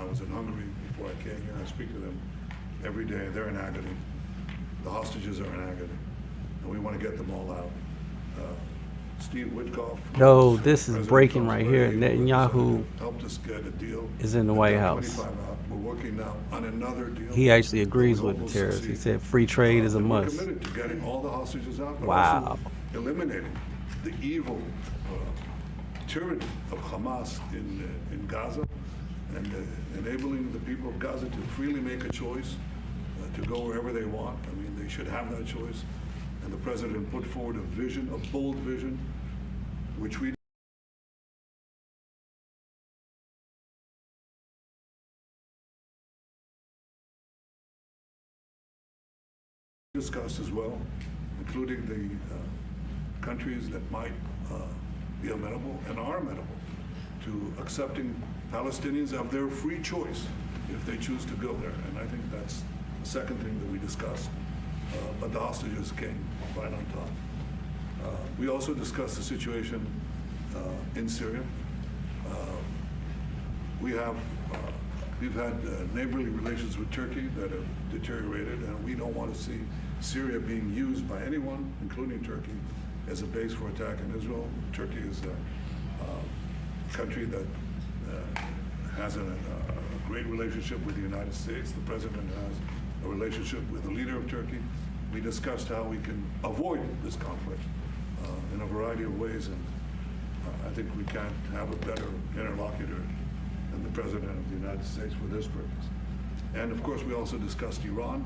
I was in Hungary before I came here. I speak to them every day. They're in agony. The hostages are in agony, and we want to get them all out. Steve Witkoff. No, this is President breaking Trump's right here. very able Netanyahu representative, helped us get a deal. is in the that White got House. 25 out. We're working now on another deal. He actually that we agrees hope with the will tariffs. He succeed. said free trade is a And we're must. committed to getting all the hostages out, but Wow. also eliminating the evil tyranny of Hamas in Gaza, and enabling the people of Gaza to freely make a choice to go wherever they want. I mean, they should have that choice. And the president put forward a vision, a bold vision, which we discussed as well, including the countries that might be amenable and are amenable to accepting Palestinians of their free choice if they choose to go there. And I think that's the second thing that we discussed. But the hostages came right on top. We also discussed the situation in Syria. We've had neighborly relations with Turkey that have deteriorated, and we don't want to see Syria being used by anyone, including Turkey, as a base for attack in Israel. Turkey is a country that has a great relationship with the United States. The president has a relationship with the leader of Turkey. We discussed how we can avoid this conflict in a variety of ways, and I think we can't have a better interlocutor than the President of the United States for this purpose. And of course, we also discussed Iran.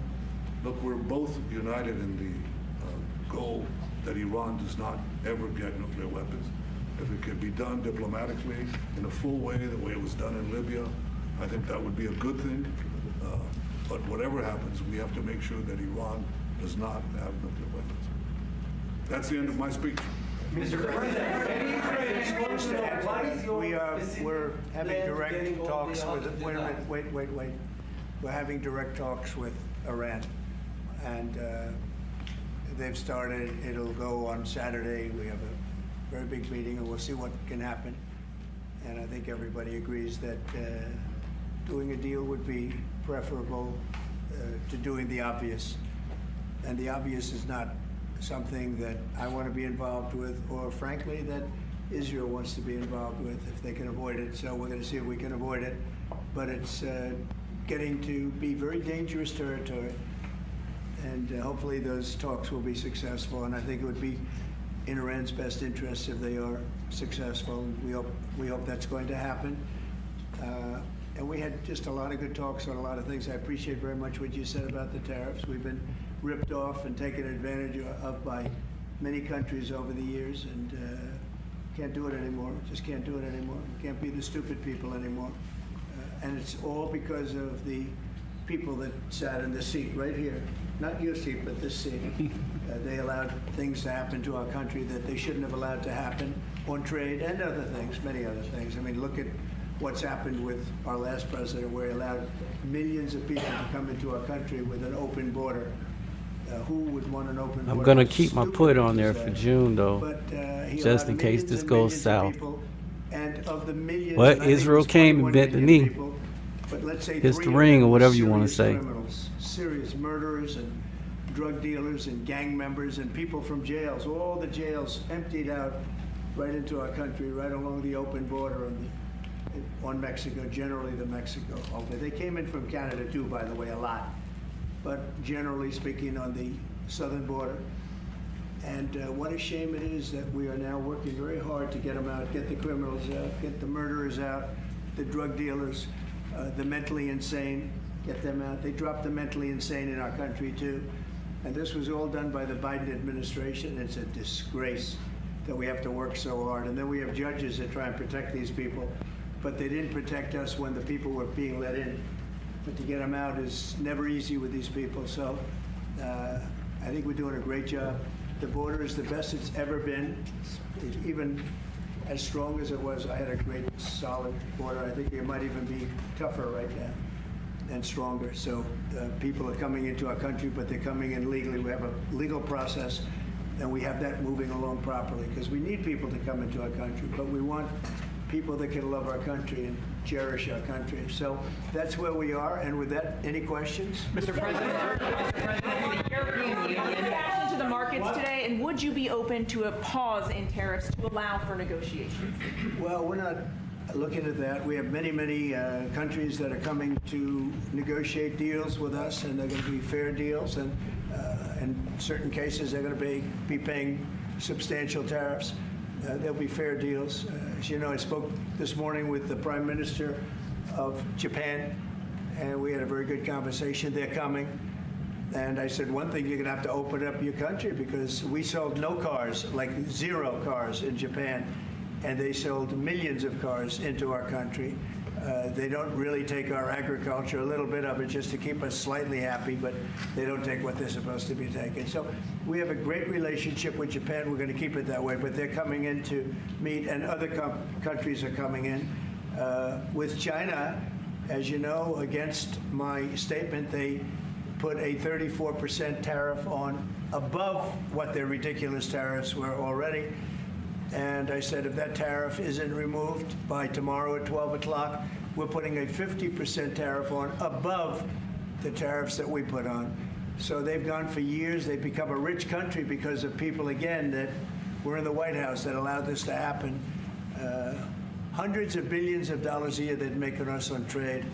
Look, we're both united in the goal that Iran does not ever get nuclear weapons. If it could be done diplomatically in a full way, the way it was done in Libya, I think that would be a good thing. But whatever happens, we have to make sure that Iran does not have nuclear weapons. That's the end of my speech. Mr. President, We're having direct talks with, wait. We're having direct talks with Iran, and they've started. It'll go on Saturday. We have a very big meeting, and we'll see what can happen. And I think everybody agrees that doing a deal would be preferable to doing the obvious. And the obvious is not something that I want to be involved with, or frankly, that Israel wants to be involved with if they can avoid it. So we're going to see if we can avoid it. But it's getting to be very dangerous territory. And hopefully those talks will be successful. And I think it would be in Iran's best interest if they are successful. We hope that's going to happen. And we had just a lot of good talks on a lot of things. I appreciate very much what you said about the tariffs. We've been ripped off and taken advantage of by many countries over the years, and can't do it anymore. Just can't do it anymore. Can't be the stupid people anymore. And it's all because of the people that sat in the seat right here. Not your seat, but this seat. They allowed things to happen to our country that they shouldn't have allowed to happen on trade and other things, many other things. I mean, look at what's happened with our last president, where he allowed millions of people to come into our country with an open border. Who would want an open border? I'm going to keep my put on there for June, though, just in case this goes south. And of the millions, But Israel came and bent the knee. But let's say Kiss the ring, or whatever you want to serious say. criminals, serious murderers and drug dealers and gang members and people from jails. All the jails emptied out right into our country, right along the open border on Mexico, generally the Mexico. Okay, they came in from Canada too, by the way, a lot. But generally speaking, on the southern border. And what a shame it is that we are now working very hard to get them out, get the criminals out, get the murderers out, the drug dealers, the mentally insane, get them out. They dropped the mentally insane in our country too. And this was all done by the Biden administration. It's a disgrace that we have to work so hard. And then we have judges that try and protect these people, but they didn't protect us when the people were being let in. But to get them out is never easy with these people. So I think we're doing a great job. The border is the best it's ever been. It's even as strong as it was. I had a great, solid border. I think it might even be tougher right now and stronger. So people are coming into our country, but they're coming in legally. We have a legal process, and we have that moving along properly, because we need people to come into our country, but we want people that can love our country and cherish our country. So that's where we are. And with that, any questions? Mr. President, the European Union reaction to the markets today, and would you be open to a pause in tariffs to allow for negotiations? Well, we're not looking at that. We have many, many countries that are coming to negotiate deals with us, and they're going to be fair deals. And in certain cases, they're going to be paying substantial tariffs. There'll be fair deals. As you know, I spoke this morning with the Prime Minister of Japan, and we had a very good conversation. They're coming. And I said, one thing, you're going to have to open up your country, because we sold no cars, like 0 cars in Japan, and they sold millions of cars into our country. They don't really take our agriculture, a little bit of it just to keep us slightly happy, but they don't take what they're supposed to be taking. So we have a great relationship with Japan. We're going to keep it that way, but they're coming in to meet, and other countries are coming in. With China, as you know, against my statement, they put a 34% tariff on above what their ridiculous tariffs were already. And I said, if that tariff isn't removed by tomorrow at 12 o'clock, we're putting a 50% tariff on above the tariffs that we put on. So they've gone for years. They've become a rich country because of people, again, that were in the White House that allowed this to happen. Hundreds of billions of dollars a year they'd make on us on trade,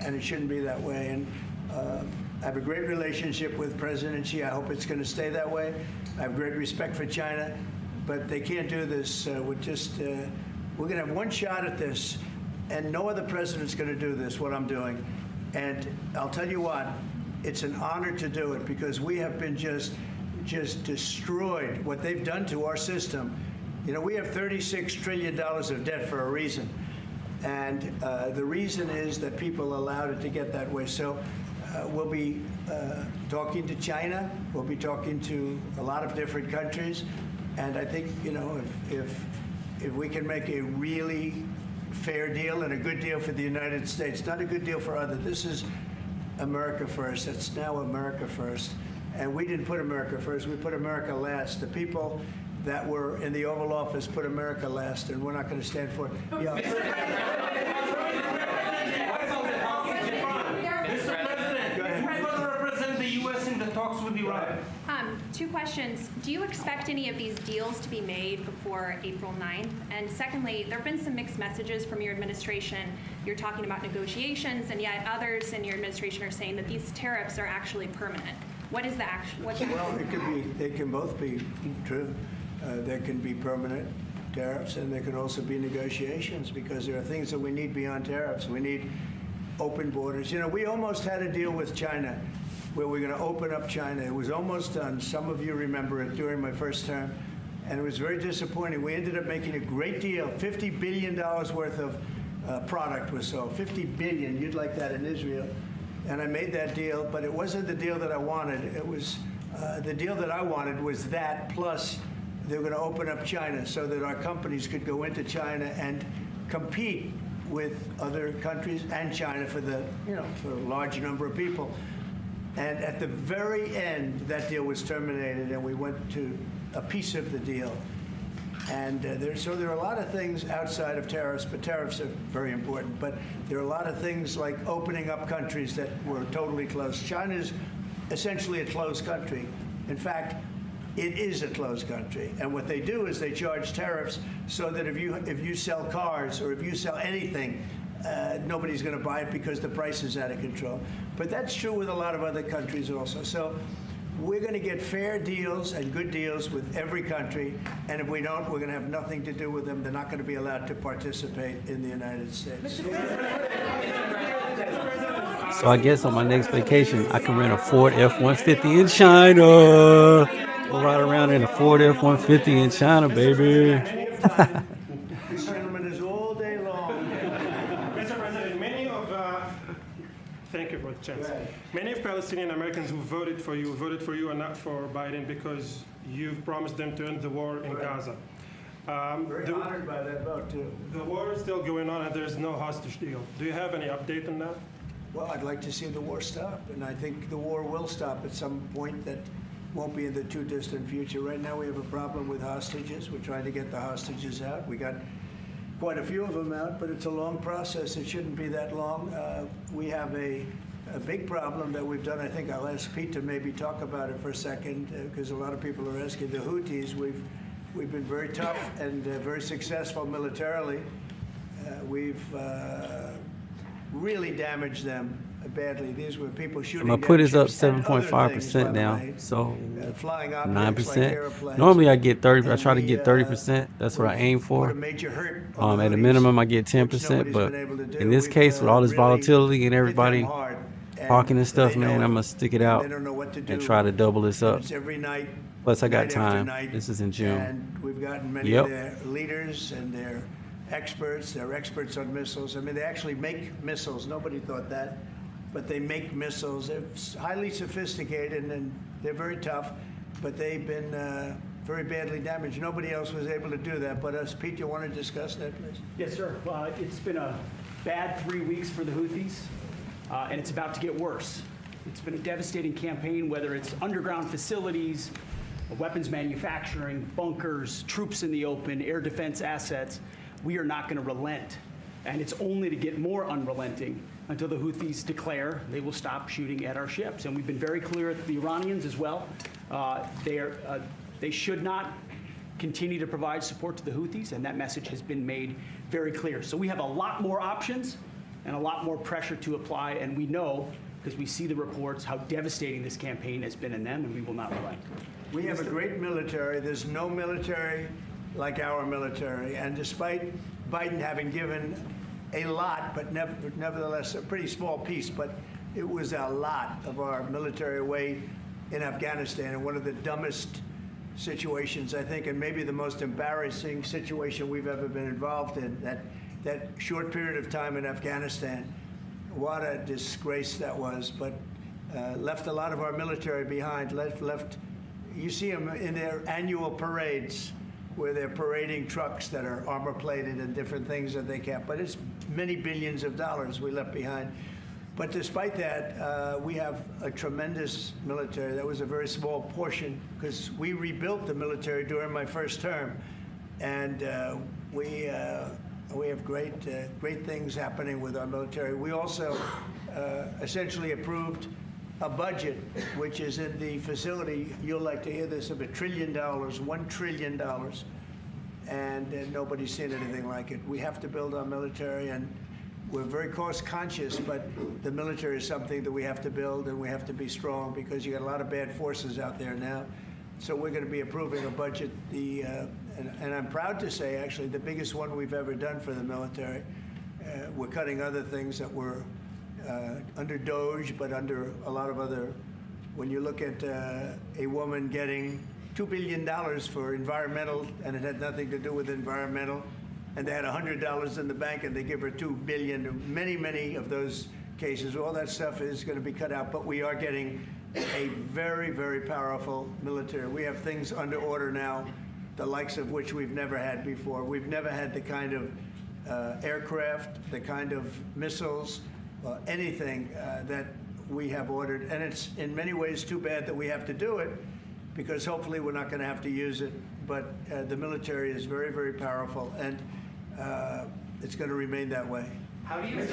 and it shouldn't be that way. And I have a great relationship with President Xi. I hope it's going to stay that way. I have great respect for China. But they can't do this with just, we're going to have one shot at this, and no other president's going to do this, what I'm doing. And I'll tell you what, it's an honor to do it, because we have been just destroyed, what they've done to our system. You know, we have $36 trillion of debt for a reason. And the reason is that people allowed it to get that way. So we'll be talking to China. We'll be talking to a lot of different countries. And I think, you know, if we can make a really fair deal and a good deal for the United States, not a good deal for others. This is America first. It's now America first. And we didn't put America first. We put America last. The people that were in the Oval Office put America last, and we're not going to stand for it. Yeah. Talks with Iran. 2 questions. Do you expect any of these deals to be made before April 9th? And secondly, there have been some mixed messages from your administration. You're talking about negotiations, and yet others in your administration are saying that these tariffs are actually permanent. What is the actual? Well, it could be. They can both be true. There can be permanent tariffs, and there can also be negotiations, because there are things that we need beyond tariffs. We need open borders. You know, we almost had a deal with China, where we're going to open up China. It was almost done. Some of you remember it during my first term, and it was very disappointing. We ended up making a great deal. $50 billion worth of product was sold. $50 billion. You'd like that in Israel. And I made that deal, but it wasn't the deal that I wanted. It was the deal that I wanted was that, plus they were going to open up China so that our companies could go into China and compete with other countries and China for the, you know, for a large number of people. And at the very end, that deal was terminated, and we went to a piece of the deal. And so there are a lot of things outside of tariffs, but tariffs are very important. But there are a lot of things like opening up countries that were totally closed. China is essentially a closed country. In fact, it is a closed country. And what they do is they charge tariffs so that if you sell cars or if you sell anything, nobody's going to buy it because the price is out of control. But that's true with a lot of other countries also. So we're going to get fair deals and good deals with every country. And if we don't, we're going to have nothing to do with them. They're not going to be allowed to participate in the United States. So I guess on my next vacation, I can rent a Ford F-150 in China. We'll ride around in a Ford F-150 in China, baby. This gentleman is all day long. Mr. President, thank you for the chance. Many of Palestinian Americans who voted for you and not for Biden because you've promised them to end the war in Gaza. Very honored by that vote, too. The war is still going on, and there's no hostage deal. Do you have any update on that? Well, I'd like to see the war stop, and I think the war will stop at some point that won't be in the too distant future. Right now we have a problem with hostages. We're trying to get the hostages out. We got quite a few of them out, but it's a long process. It shouldn't be that long. We have a big problem that we've done. I think I'll ask Pete to maybe talk about it for a second, because a lot of people are asking. The Houthis, we've been very tough and very successful militarily. We've really damaged them badly. These were people shooting. My put is up ships and other 7.5% things, now, by the way. so Flying objects like 9%. airplanes. Normally I get 30. I And try to get 30%. That's what I aim What for. a major hurt on the At a Houthis, minimum, I get which 10%. nobody's But been able to do. in this We've, case, with all this really volatility and hit them everybody hard, talking and stuff, they know man, it. I'm gonna stick it And out they don't know what to do. and try to double this And up. it's every night. Plus, I got night after time. night, This is in June. And we've gotten many Yep. of their leaders and their experts. They're experts on missiles. I mean, they actually make missiles. Nobody thought that. But they make missiles. They're highly sophisticated and they're very tough. But they've been very badly damaged. Nobody else was able to do that but us. Pete, you want to discuss that, please? Yes, sir. It's been a bad 3 weeks for the Houthis, and it's about to get worse. It's been a devastating campaign, whether it's underground facilities, weapons manufacturing, bunkers, troops in the open, air defense assets. We are not going to relent, and it's only to get more unrelenting until the Houthis declare they will stop shooting at our ships. And we've been very clear at the Iranians as well. They should not continue to provide support to the Houthis, and that message has been made very clear. So we have a lot more options and a lot more pressure to apply, and we know, because we see the reports, how devastating this campaign has been in them, and we will not relent. We have a great military. There's no military like our military. And despite Biden having given a lot, but nevertheless a pretty small piece, but it was a lot of our military away in Afghanistan, and one of the dumbest situations, I think, and maybe the most embarrassing situation we've ever been involved in, that short period of time in Afghanistan. What a disgrace that was, but left a lot of our military behind. Left. You see them in their annual parades where they're parading trucks that are armor-plated and different things that they can't. But it's many billions of dollars we left behind. But despite that, we have a tremendous military. That was a very small portion because we rebuilt the military during my first term. And we have great things happening with our military. We also essentially approved a budget, which is in the facility, you'll like to hear this, of $1 trillion, $1 trillion, and nobody's seen anything like it. We have to build our military, and we're very cost conscious, but the military is something that we have to build, and we have to be strong because you got a lot of bad forces out there now. So we're going to be approving a budget, and I'm proud to say, actually, the biggest one we've ever done for the military. We're cutting other things that were under DOGE, but under a lot of other. When you look at a woman getting $2 billion for environmental, and it had nothing to do with environmental, and they had $100 in the bank, and they give her $2 billion. Many of those cases, all that stuff is going to be cut out. But we are getting a very, very powerful military. We have things under order now, the likes of which we've never had before. We've never had the kind of aircraft, the kind of missiles, anything that we have ordered. And it's in many ways too bad that we have to do it, because hopefully we're not going to have to use it. But the military is very, very powerful, and it's going to remain that way. How do you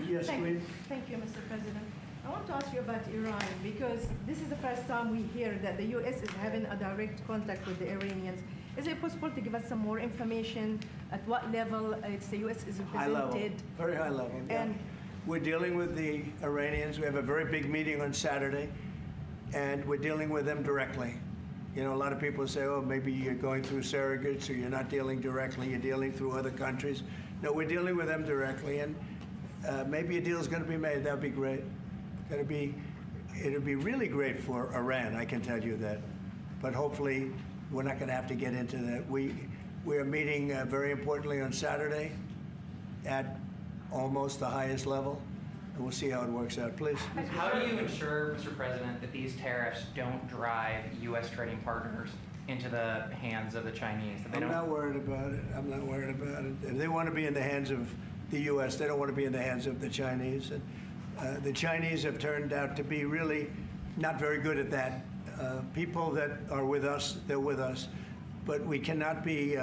Yes, please. Thank you, Mr. President. I want to ask you about Iran, because this is the first time we hear that the U.S. is having a direct contact with the Iranians. Is it possible to give us some more information at what level the U.S. is High level, represented? very high level. Yeah. And We're dealing with the Iranians. We have a very big meeting on Saturday, and we're dealing with them directly. You know, a lot of people say, oh, maybe you're going through surrogates or you're not dealing directly, you're dealing through other countries. No, we're dealing with them directly, and maybe a deal is going to be made. That would be great. It'll be really great for Iran, I can tell you that. But hopefully, we're not going to have to get into that. We are meeting very importantly on Saturday at almost the highest level, and we'll see how it works out. Please. How do you ensure, Mr. President, that these tariffs don't drive U.S. trading partners into the hands of the Chinese? That they I'm not worried about it. I'm not worried about it. If they want to be in the hands of the U.S., they don't want to be in the hands of the Chinese. And the Chinese have turned out to be really not very good at that. People that are with us, they're with us. But we cannot be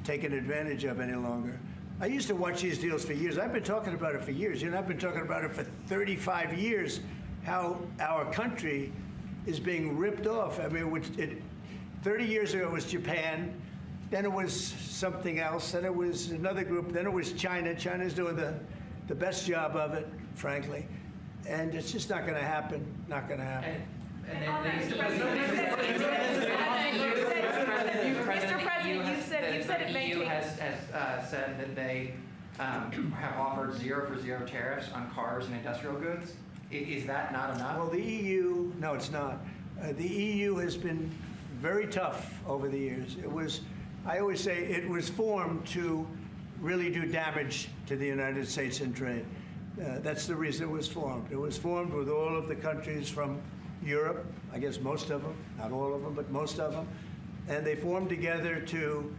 taken advantage of any longer. I used to watch these deals for years. I've been talking about it for years. You know, I've been talking about it for 35 years, how our country is being ripped off. I mean, 30 years ago it was Japan, then it was something else, then it was another group, then it was China. China's doing the best job of it, frankly. And it's just not going to happen, not going to happen. Mr. President, you said it may The EU take... has said that they have offered 0 for 0 tariffs on cars and industrial goods. Is that not enough? Well, the EU, no, it's not. The EU has been very tough over the years. I always say it was formed to really do damage to the United States in trade. That's the reason it was formed. It was formed with all of the countries from Europe, I guess most of them, not all of them, but most of them. And they formed together to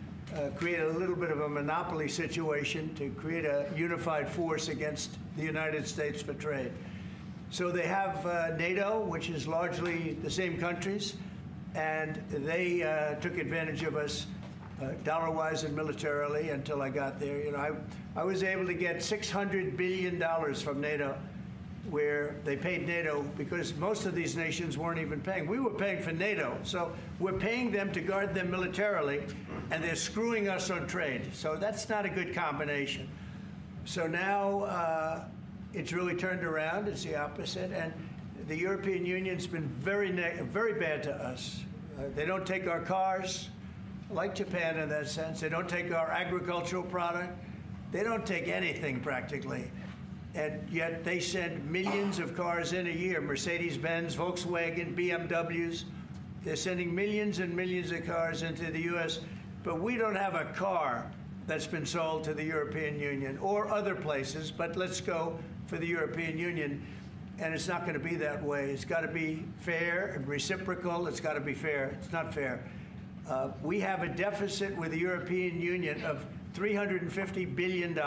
create a little bit of a monopoly situation, to create a unified force against the United States for trade. So they have NATO, which is largely the same countries, and they took advantage of us dollar-wise and militarily until I got there. You know, I was able to get $600 billion from NATO, where they paid NATO because most of these nations weren't even paying. We were paying for NATO, so we're paying them to guard them militarily, and they're screwing us on trade. So that's not a good combination. So now it's really turned around. It's the opposite, and the European Union's been very bad to us. They don't take our cars, like Japan in that sense. They don't take our agricultural product. They don't take anything practically. And yet they send millions of cars in a year, Mercedes-Benz, Volkswagen, BMWs. They're sending millions and millions of cars into the U.S., but we don't have a car that's been sold to the European Union or other places, but let's go for the European Union. And it's not going to be that way. It's got to be fair and reciprocal. It's got to be fair. It's not fair. We have a deficit with the European Union of $350 billion.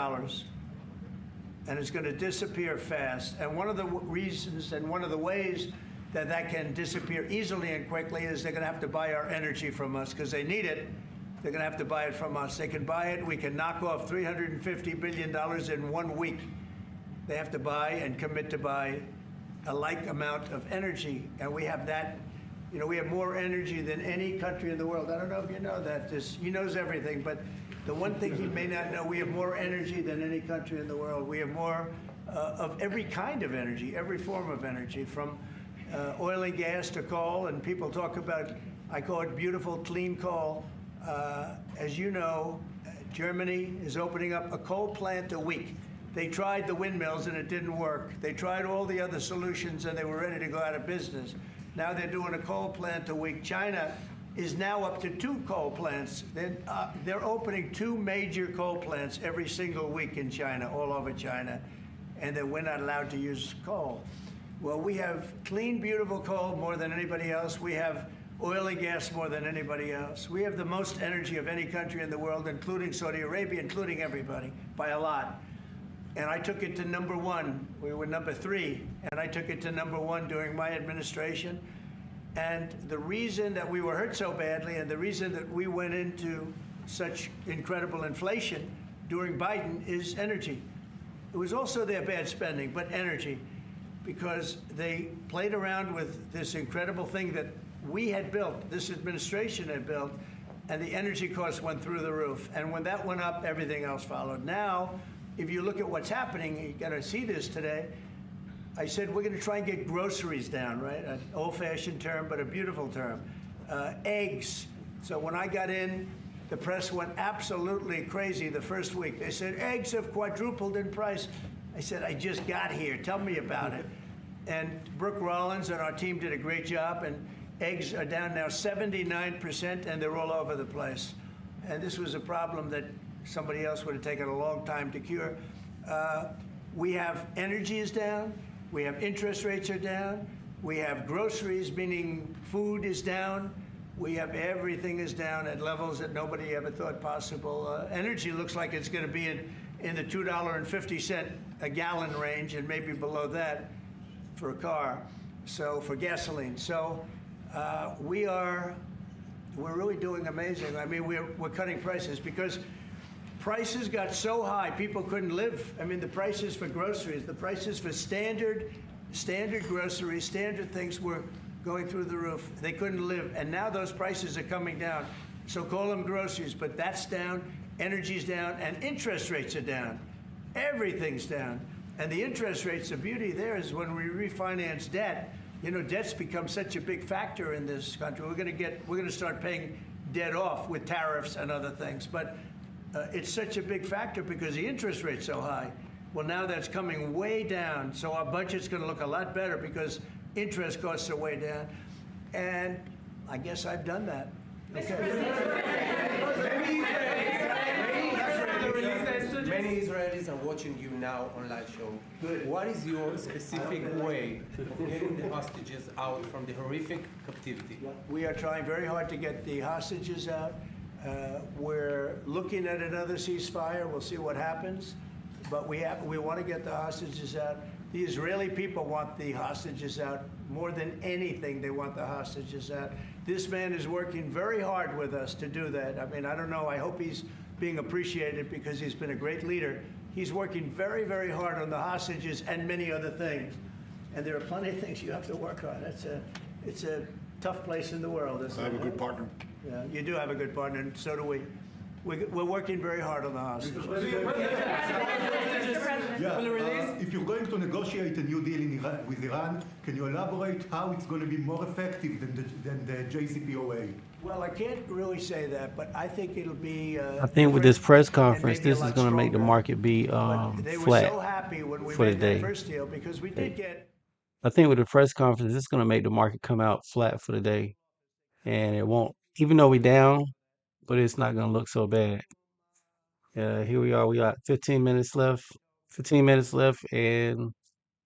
And it's going to disappear fast. And one of the reasons and one of the ways that that can disappear easily and quickly is they're going to have to buy our energy from us because they need it. They're going to have to buy it from us. They can buy it. We can knock off $350 billion in 1 week. They have to buy and commit to buy a like amount of energy. And we have that. You know, we have more energy than any country in the world. I don't know if you know that. He knows everything, but the one thing he may not know, we have more energy than any country in the world. We have more of every kind of energy, every form of energy, from oil and gas to coal. And people talk about, I call it beautiful, clean coal. As you know, Germany is opening up a coal plant a week. They tried the windmills and it didn't work. They tried all the other solutions and they were ready to go out of business. Now they're doing a coal plant a week. China is now up to 2 coal plants. They're opening 2 major coal plants every single week in China, all over China, and then we're not allowed to use coal. Well, we have clean, beautiful coal more than anybody else. We have oil and gas more than anybody else. We have the most energy of any country in the world, including Saudi Arabia, including everybody, by a lot. And I took it to number 1. We were number 3, and I took it to number 1 during my administration. And the reason that we were hurt so badly and the reason that we went into such incredible inflation during Biden is energy. It was also their bad spending, but energy, because they played around with this incredible thing that we had built, this administration had built, and the energy costs went through the roof. And when that went up, everything else followed. Now, if you look at what's happening, you got to see this today. I said we're going to try and get groceries down, right? An old-fashioned term, but a beautiful term. Eggs. So when I got in, the press went absolutely crazy the first week. They said, eggs have quadrupled in price. I said, I just got here. Tell me about it. And Brooke Rollins and our team did a great job, and eggs are down now 79%, and they're all over the place. And this was a problem that somebody else would have taken a long time to cure. We have energy is down. We have interest rates are down. We have groceries, meaning food is down. We have everything is down at levels that nobody ever thought possible. Energy looks like it's going to be in the $2.50 a gallon range and maybe below that for a car, so for gasoline. So we're really doing amazing. I mean, we're cutting prices because prices got so high, people couldn't live. I mean, the prices for groceries, the prices for standard groceries, standard things were going through the roof. They couldn't live. And now those prices are coming down. So call them groceries, but that's down, energy's down, and interest rates are down. Everything's down. And the interest rates, the beauty there is when we refinance debt, you know, debt's become such a big factor in this country. We're going to start paying debt off with tariffs and other things. But it's such a big factor because the interest rate's so high. Well, now that's coming way down. So our budget's going to look a lot better because interest costs are way down. And I guess I've done that. Many Israelis are watching you now on live show. Good. What is your specific way of getting the hostages out from the horrific captivity? We are trying very hard to get the hostages out. We're looking at another ceasefire. We'll see what happens. But we want to get the hostages out. The Israeli people want the hostages out more than anything. They want the hostages out. This man is working very hard with us to do that. I mean, I don't know. I hope he's being appreciated because he's been a great leader. He's working very, very hard on the hostages and many other things. And there are plenty of things you have to work on. It's a tough place in the world, isn't it? I have a good partner. Yeah, you do have a good partner, and so do we. We're working very hard on the hostages. If you're going to negotiate a new deal with Iran, can you elaborate how it's going to be more effective than the JCPOA? Well, I can't really say that, but I think it'll be. I think with this press conference, maybe a this is lot going to make the stronger. market be But they were flat so happy when we for the made day. that first deal because we did get. I think with the press conference, it's going to make the market come out flat for the day, and it won't. Even though we down, but it's not going to look so bad. Here we are. We got 15 minutes left. 15 minutes left, and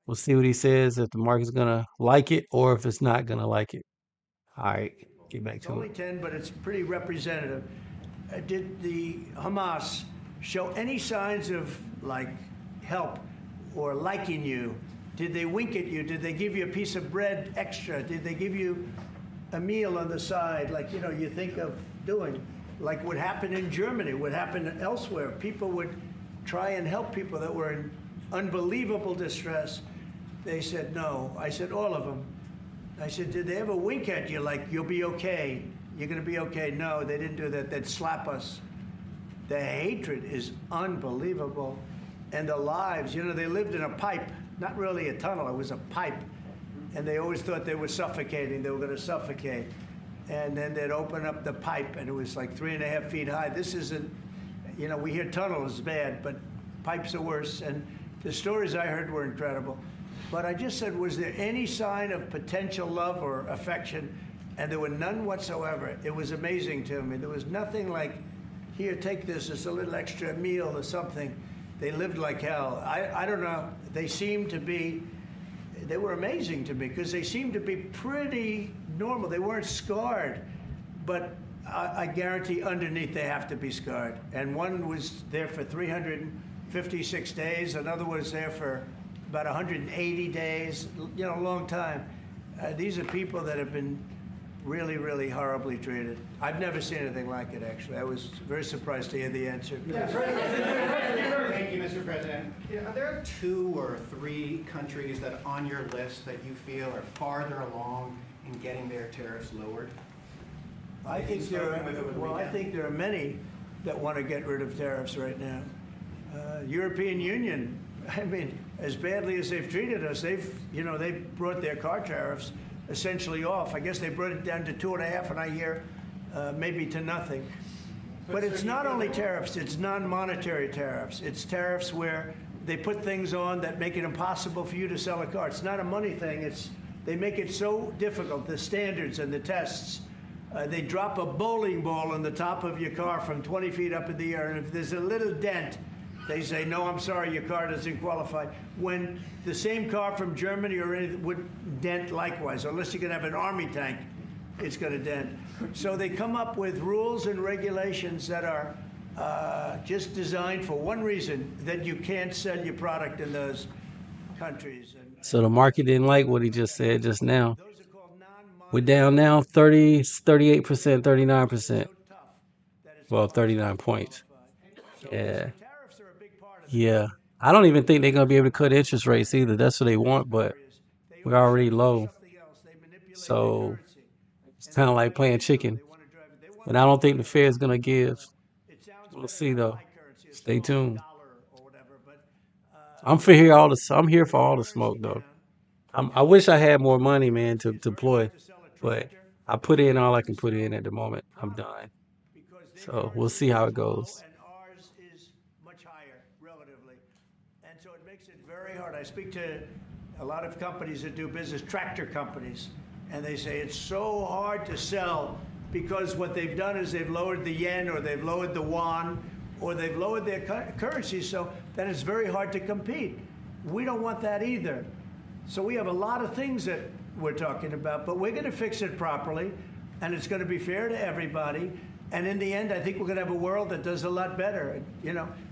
we'll see what he says. If the market's going to like it, or if it's not going to like it. All right, get back It's to only it. 10, but it's pretty representative. Did the Hamas show any signs of like help or liking you? Did they wink at you? Did they give you a piece of bread extra? Did they give you a meal on the side, like you think of doing, like what happened in Germany, what happened elsewhere? People would try and help people that were in unbelievable distress. They said no. I said all of them. I said, did they ever wink at you like you'll be okay? You're going to be okay? No, they didn't do that. They'd slap us. The hatred is unbelievable. And the lives, they lived in a pipe, not really a tunnel, it was a pipe. And they always thought they were suffocating, they were going to suffocate. And then they'd open up the pipe and it was like 3.5 feet high. This isn't, we hear tunnels is bad, but pipes are worse. And the stories I heard were incredible. But I just said, was there any sign of potential love or affection? And there were none whatsoever. It was amazing to me. There was nothing like, here, take this, it's a little extra meal or something. They lived like hell. I don't know. They were amazing to me because they seemed to be pretty normal. They weren't scarred, but I guarantee underneath they have to be scarred. And one was there for 356 days. Another was there for about 180 days, a long time. These are people that have been really, really horribly treated. I've never seen anything like it, actually. I was very surprised to hear the answer. Thank you, Mr. President. Are there 2 or 3 countries that are on your list that you feel are farther along in getting their tariffs lowered? I think there are many that want to get rid of tariffs right now. European Union, I mean, as badly as they've treated us, they've brought their car tariffs essentially off. I guess they brought it down to 2.5, and I hear maybe to nothing. But it's not only tariffs, it's non-monetary tariffs. It's tariffs where they put things on that make it impossible for you to sell a car. It's not a money thing. They make it so difficult, the standards and the tests. They drop a bowling ball on the top of your car from 20 feet up in the air, and if there's a little dent, they say, no, I'm sorry, your car doesn't qualify. When the same car from Germany or anything would dent likewise, unless you can have an army tank, it's going to dent. So they come up with rules and regulations that are just designed for one reason, that you can't sell your product in those countries. So the market didn't like what he just said just now. We're down now 38%, 39%. Well, 39 points. Yeah. Yeah. I don't even think they're going to be able to cut interest rates either. That's what they want, but we're already low. So it's kind of like playing chicken. And I don't think the Fed's going to give. We'll see, though. Stay tuned. I'm here for all the smoke, though. I wish I had more money, man, to deploy, but I put in all I can put in at the moment. I'm done. So we'll see how it goes. And ours is much higher relatively. And so it makes it very hard. I speak to a lot of companies that do business, tractor companies, and they say it's so hard to sell because what they've done is they've lowered the yen or they've lowered the yuan or they've lowered their currency so that it's very hard to compete. We don't want that either. So we have a lot of things that we're talking about, but we're going to fix it properly, and it's going to be fair to everybody. And in the end, I think we're going to have a world that does a lot better,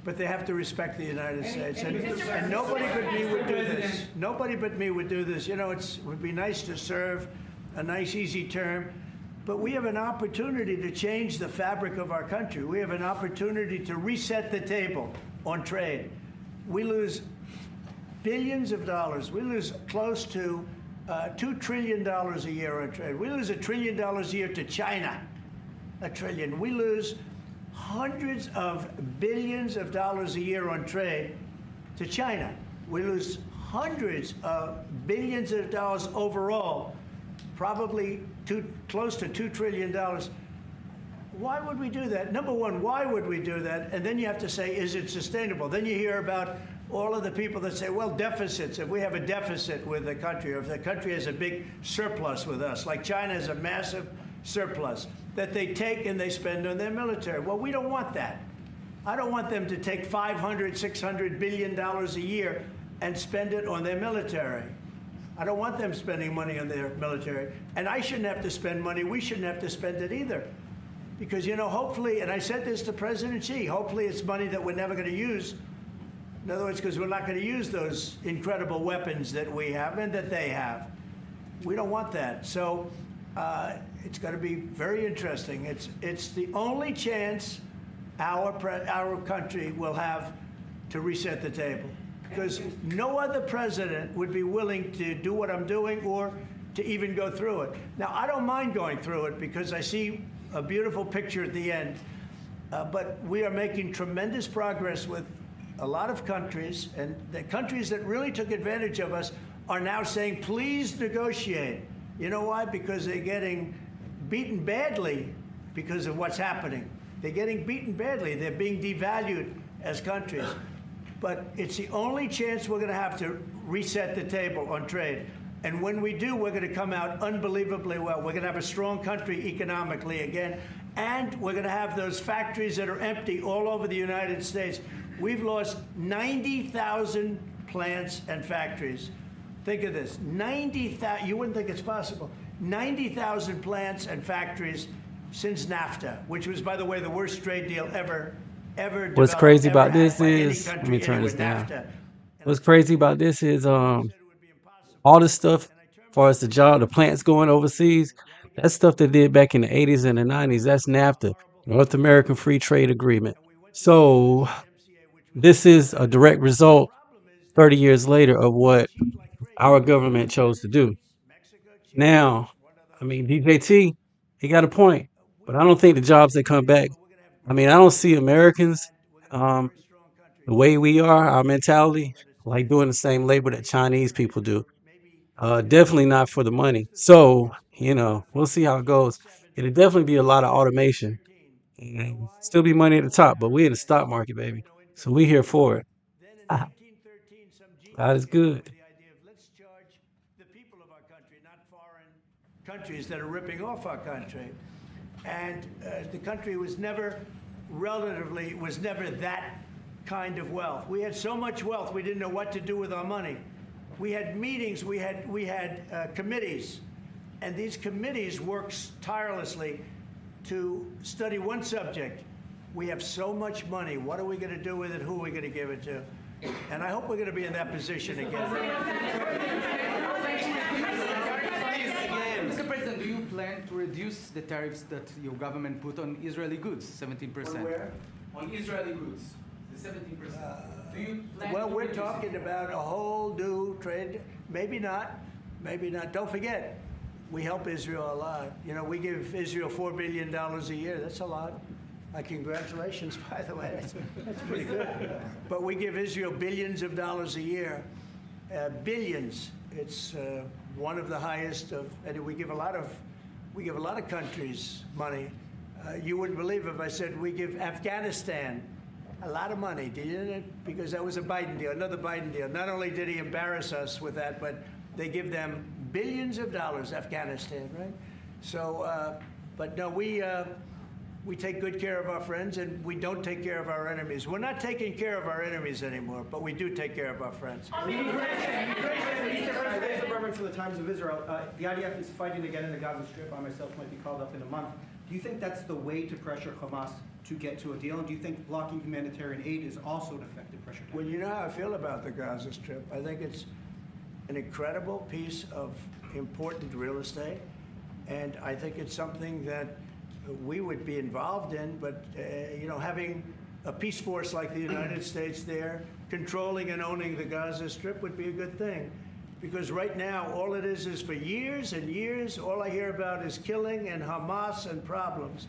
but they have to respect the United States. And nobody but me would do this. Nobody but me would do this. It would be nice to serve, a nice, easy term. But we have an opportunity to change the fabric of our country. We have an opportunity to reset the table on trade. We lose billions of dollars. We lose close to $2 trillion a year on trade. We lose $1 trillion a year to China. $1 trillion. We lose hundreds of billions of dollars a year on trade to China. We lose hundreds of billions of dollars overall, probably close to $2 trillion. Why would we do that? Number one, why would we do that? And then you have to say, is it sustainable? Then you hear about all of the people that say, well, deficits. If we have a deficit with the country, or if the country has a big surplus with us, like China has a massive surplus, that they take and they spend on their military. Well, we don't want that. I don't want them to take $500, $600 billion a year and spend it on their military. I don't want them spending money on their military. And I shouldn't have to spend money. We shouldn't have to spend it either. Because, hopefully, and I said this to President Xi, hopefully it's money that we're never going to use. In other words, because we're not going to use those incredible weapons that we have and that they have. We don't want that. So it's going to be very interesting. It's the only chance our country will have to reset the table. Because no other president would be willing to do what I'm doing or to even go through it. Now, I don't mind going through it because I see a beautiful picture at the end. But we are making tremendous progress with a lot of countries, and the countries that really took advantage of us are now saying, please negotiate. You know why? Because they're getting beaten badly because of what's happening. They're getting beaten badly. They're being devalued as countries. But it's the only chance we're going to have to reset the table on trade. And when we do, we're going to come out unbelievably well. We're going to have a strong country economically again. And we're going to have those factories that are empty all over the United States. We've lost 90,000 plants and factories. Think of this, 90,000, you wouldn't think it's possible, 90,000 plants and factories since NAFTA, which was, by the way, the worst trade deal ever What's crazy about this by any is, let country me turn this with down. NAFTA. What's crazy about this is all this stuff, as far as the plants going overseas, that's stuff they did back in the 80s and the 90s. That's NAFTA, North American Free Trade Agreement. So this is a direct result 30 years later of what our government chose to do. Now, I mean, DJT, he got a point, but I don't think the jobs that come back, I mean, I don't see Americans, the way we are, our mentality, like doing the same labor that Chinese people do. Definitely not for the money. So, we'll see how it goes. It'll definitely be a lot of automation. And still be money at the top, but we in the stock market, baby. So we here for it. God is good. The idea of let's charge the people of our country, not foreign countries that are ripping off our country. And the country was never that kind of wealth. We had so much wealth, we didn't know what to do with our money. We had meetings, we had committees, and these committees worked tirelessly to study one subject. We have so much money. What are we going to do with it? Who are we going to give it to? And I hope we're going to be in that position again. Mr. President, do you plan to reduce the tariffs that your government put on Israeli goods, 17%. On where? On Israeli goods, the 17%. Do you plan Well, to we're reduce it? talking about a whole new trade, maybe not, maybe not. Don't forget, we help Israel a lot. You know, we give Israel $4 billion a year. That's a lot. Congratulations, by the way. That's pretty good. But we give Israel billions of dollars a year. Billions. It's one of the highest of, and we give a lot of countries money. You wouldn't believe if I said we give Afghanistan a lot of money, didn't it? Because that was a Biden deal, another Biden deal. Not only did he embarrass us with that, but they give them billions of dollars, Afghanistan, right? So, but no, we take good care of our friends, and we don't take care of our enemies. We're not taking care of our enemies anymore, but we do take care of our friends. Mr. Berman from the Times of Israel. The IDF is fighting again in the Gaza Strip. I myself might be called up in a month. Do you think that's the way to pressure Hamas to get to a deal? And do you think blocking humanitarian aid is also an effective pressure tactic? Well, you know how I feel about the Gaza Strip. I think it's an incredible piece of important real estate, and I think it's something that we would be involved in, but you know, having a peace force like the United States there, controlling and owning the Gaza Strip would be a good thing. Because right now, all it is for years and years, all I hear about is killing and Hamas and problems.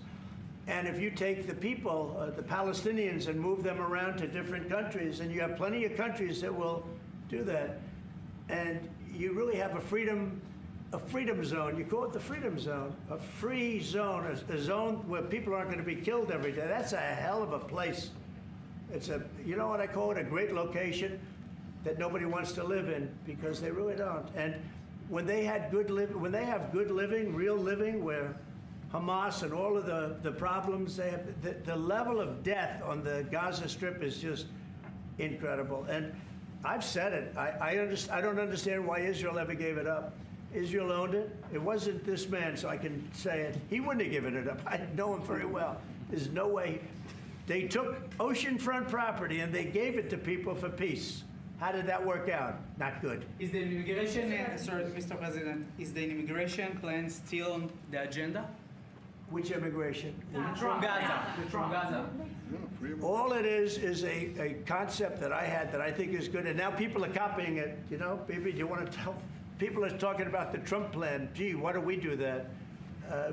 And if you take the people, the Palestinians, and move them around to different countries, and you have plenty of countries that will do that, and you really have a freedom zone. You call it the freedom zone, a free zone, a zone where people aren't going to be killed every day. That's a hell of a place. It's a, you know what I call it, a great location that nobody wants to live in, because they really don't. And when they had when they have good living, real living, where Hamas and all of the problems they have, the level of death on the Gaza Strip is just incredible. And I've said it. I don't understand why Israel ever gave it up. Israel owned it. It wasn't this man, so I can say it. He wouldn't have given it up. I know him very well. There's no way. They took oceanfront property and they gave it to people for peace. How did that work out? Not good. Is the immigration, sorry, Mr. President, is the immigration plan still on the agenda? Which immigration? From Gaza. From Gaza. All it is a concept that I had that I think is good, and now people are copying it. You know, maybe do you want to tell? People are talking about the Trump plan. Gee, why don't we do that?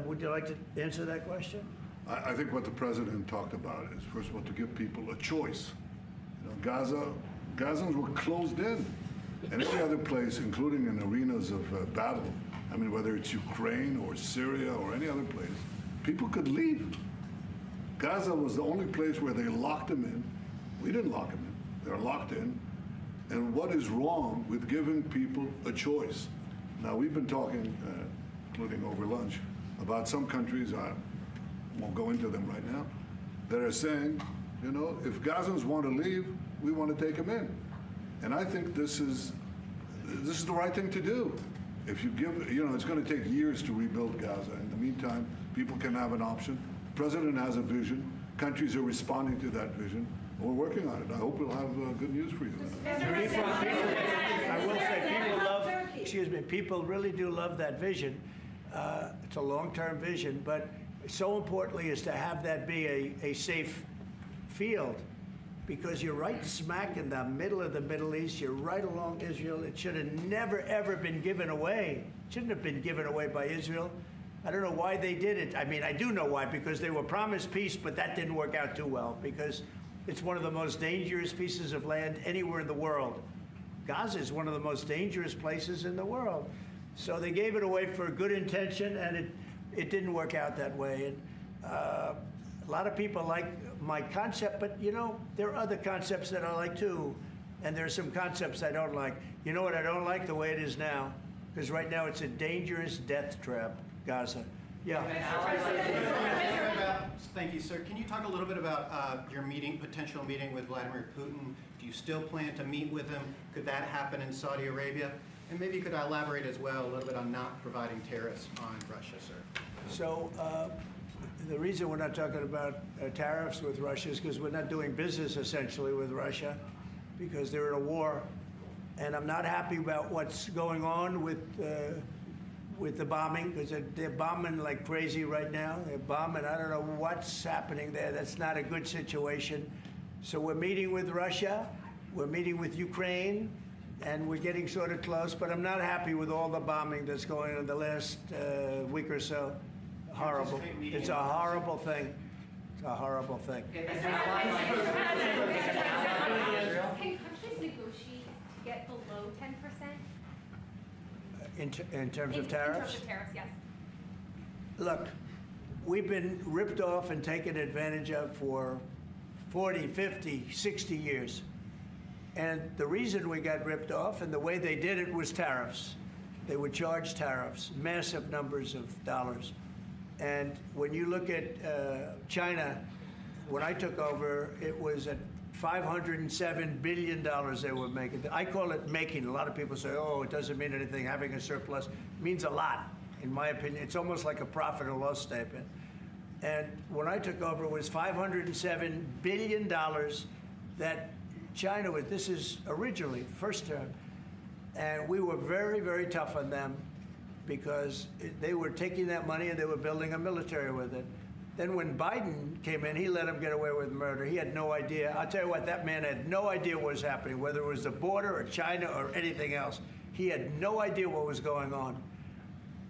Would you like to answer that question? I think what the president talked about is, first of all, to give people a choice. You know, Gazans were closed in. And any other place, including in arenas of battle, I mean, whether it's Ukraine or Syria or any other place, people could leave. Gaza was the only place where they locked them in. We didn't lock them in. They're locked in. And what is wrong with giving people a choice? Now, we've been talking, including over lunch, about some countries, I won't go into them right now, that are saying, you know, if Gazans want to leave, we want to take them in. And I think this is the right thing to do. If you give, you know, it's going to take years to rebuild Gaza. In the meantime, people can have an option. The president has a vision. Countries are responding to that vision. We're working on it. I hope we'll have good news for you. I will say people really do love that vision. It's a long-term vision, but so importantly is to have that be a safe field, because you're right smack in the middle of the Middle East. You're right along Israel. It should have never, ever been given away. It shouldn't have been given away by Israel. I don't know why they did it. I mean, I do know why, because they were promised peace, but that didn't work out too well, because it's one of the most dangerous pieces of land anywhere in the world. Gaza is one of the most dangerous places in the world. So they gave it away for a good intention, and it didn't work out that way. And a lot of people like my concept, but you know, there are other concepts that I like too. And there are some concepts I don't like. You know what I don't like? The way it is now. Because right now it's a dangerous death trap, Gaza. Yeah. Thank you, sir. Can you talk a little bit about your potential meeting with Vladimir Putin? Do you still plan to meet with him? Could that happen in Saudi Arabia? And maybe you could elaborate as well a little bit on not providing tariffs on Russia, sir. So the reason we're not talking about tariffs with Russia is because we're not doing business essentially with Russia, because they're in a war. And I'm not happy about what's going on with with the bombing, because they're bombing like crazy right now. They're bombing. I don't know what's happening there. That's not a good situation. So we're meeting with Russia. We're meeting with Ukraine. And we're getting sort of close. But I'm not happy with all the bombing that's going on the last week or so. Horrible. It's a horrible thing. It's a horrible thing. Can countries negotiate to get below 10%? In terms of tariffs? In terms of tariffs, yes. Look, we've been ripped off and taken advantage of for 40, 50, 60 years. And the reason we got ripped off and the way they did it was tariffs. They would charge tariffs, massive numbers of dollars. And when you look at China, when I took over, it was at $507 billion they were making. I call it making. A lot of people say, oh, it doesn't mean anything. Having a surplus means a lot, in my opinion. It's almost like a profit or loss statement. And when I took over, it was $507 billion that China was, this is originally, first term. And we were very, very tough on them because they were taking that money and they were building a military with it. Then when Biden came in, he let him get away with murder. He had no idea. I'll tell you what, that man had no idea what was happening, whether it was the border or China or anything else. He had no idea what was going on.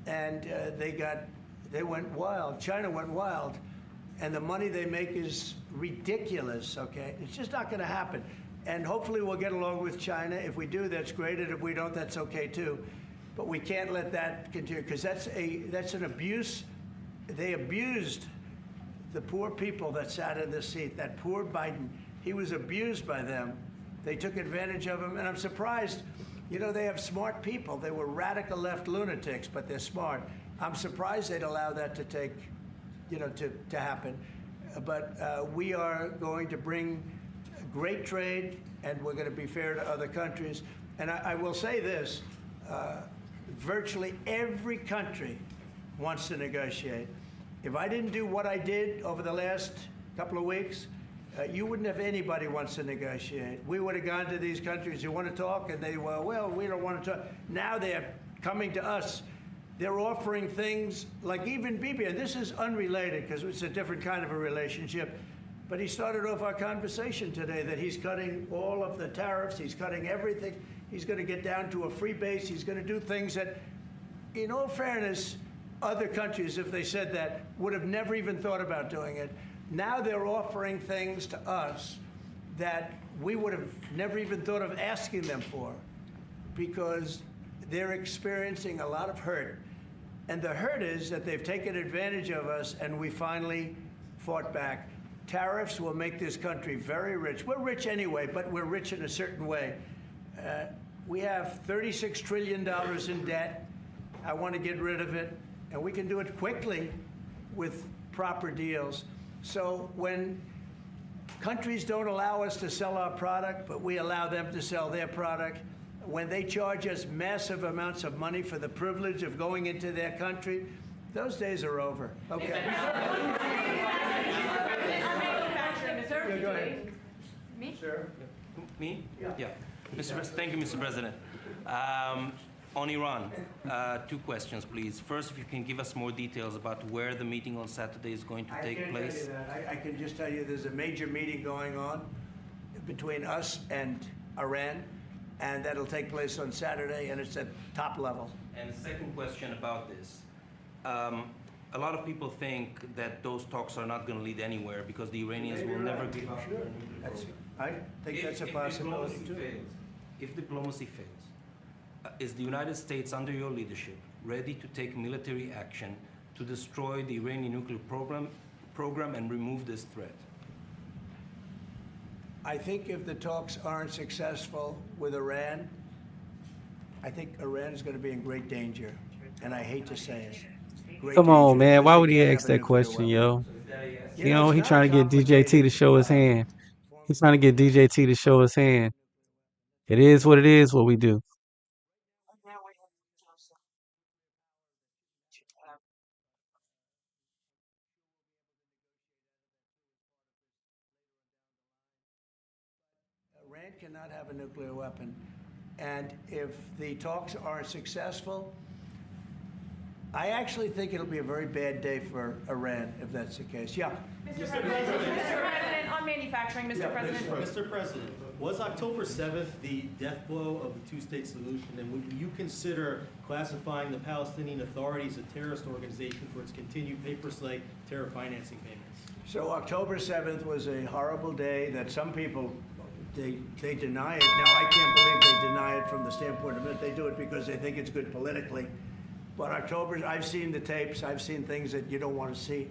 And they went wild. China went wild. And the money they make is ridiculous, okay? It's just not gonna happen. And hopefully we'll get along with China. If we do, that's great. And if we don't, that's okay too. But we can't let that continue because that's an abuse. They abused the poor people that sat in the seat. That poor Biden, he was abused by them. They took advantage of him. And I'm surprised, you know, they have smart people. They were radical left lunatics, but they're smart. I'm surprised they'd allow that to take, you know, to happen. But we are going to bring great trade, and we're going to be fair to other countries. And I will say this, virtually every country wants to negotiate. If I didn't do what I did over the last couple of weeks, you wouldn't have anybody wants to negotiate. We would have gone to these countries, you want to talk? And they were, well, we don't want to talk. Now they're coming to us. They're offering things like even Bibi, and this is unrelated because it's a different kind of a relationship, but he started off our conversation today that he's cutting all of the tariffs, he's cutting everything, he's going to get down to a free base, he's going to do things that, in all fairness, other countries, if they said that, would have never even thought about doing it. Now they're offering things to us that we would have never even thought of asking them for because they're experiencing a lot of hurt. And the hurt is that they've taken advantage of us and we finally fought back. Tariffs will make this country very rich. We're rich anyway, but we're rich in a certain way. We have $36 trillion in debt. I want to get rid of it. And we can do it quickly with proper deals. So when countries don't allow us to sell our product, but we allow them to sell their product, when they charge us massive amounts of money for the privilege of going into their country, those days are over. Okay. Yeah, go ahead. Me? Sir? Me? Yeah. Thank you, Mr. President. On Iran, two questions, please. First, if you can give us more details about where the meeting on Saturday is going to take place. I can't tell you that. I can just tell you there's a major meeting going on between us and Iran, and that'll take place on Saturday, and it's at top level. And the second question about this. A lot of people think that those talks are not going to lead anywhere because the Iranians will never give up. Sure. I think that's a possibility too. If diplomacy fails, is the United States, under your leadership, ready to take military action to destroy the Iranian nuclear program and remove this threat? I think if the talks aren't successful with Iran, I think Iran is going to be in great danger. And I hate to say it. Come on, man. Why would he ask that question, yo? You know, he trying to get DJT to show his hand. He's trying to get DJT to show his hand. It is what it is, what we do. Iran cannot have a nuclear weapon. And if the talks aren't successful, I actually think it'll be a very bad day for Iran if that's the case. Yeah. Mr. President, on manufacturing, Mr. President. Mr. President, was October 7th the death blow of the two-state solution, and would you consider classifying the Palestinian Authority as a terrorist organization for its continued pay-for-slay terror financing payments? So October 7th was a horrible day that some people, they deny it. Now, I can't believe they deny it from the standpoint of it. They do it because they think it's good politically. But I've seen the tapes. I've seen things that you don't want to see.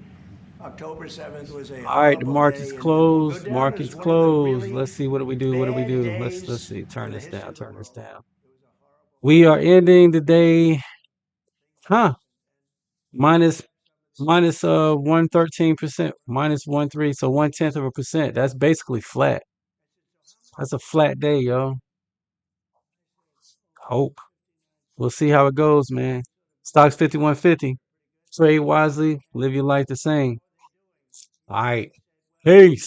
October 7th was a All right, the horrible market's day, and closed. go down as Market's one of the closed. really Let's see what do we do. What do we bad do? days Let's see. Turn in the this history down. of the Turn this world. down. We are ending the day, huh? Minus 113%, minus 1.3, so 0.1%. That's basically flat. That's a flat day, yo. Hope. We'll see how it goes, man. Stocks 5150. Trade wisely, live your life the same. All right. Peace.